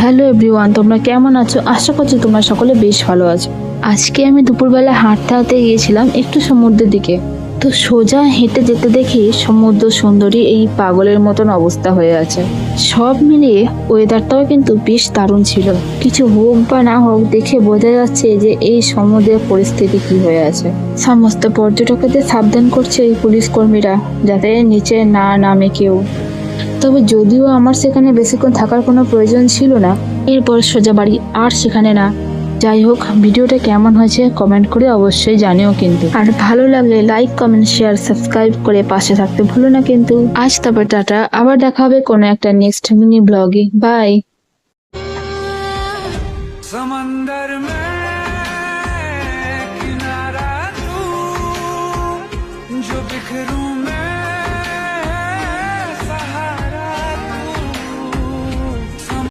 Hello everyone, তোমরা কেমন আছো? আশা করছি তোমরা সকলে বেশ ভালো আছো। আজকে আমি দুপুরবেলা হাঁটতে হাঁটতে গিয়েছিলাম একটু সমুদ্রের দিকে। তো সোজা হেঁটে যেতে দেখি সমুদ্র সুন্দরী এই পাগলের মতন অবস্থা হয়ে আছে। সব মিলিয়ে ওয়েদারটাও কিন্তু বেশ দারুণ ছিল। কিছু হোক বা না হোক, দেখে বোঝা যাচ্ছে যে এই সমুদ্রের পরিস্থিতি কি হয়ে আছে। সমস্ত পর্যটকদের সাবধান করছে এই পুলিশ কর্মীরা, যাতে নিচে না নামে কেউ। তবে যদিও আমার সেখানে বেশিক্ষণ থাকার কোনো প্রয়োজন ছিল না, এরপর সোজা বাড়ি, আর সেখানে না। যাই হোক, ভিডিওটা কেমন হয়েছে কমেন্ট করে অবশ্যই জানিও কিন্তু। আর ভালো লাগলে লাইক, কমেন্ট, শেয়ার, সাবস্ক্রাইব করে পাশে থাকতে ভুলো না কিন্তু। আজ তবে টাটা, আবার দেখা হবে কোনো একটা নেক্সট মিনি ব্লগে। বাই। समंदर में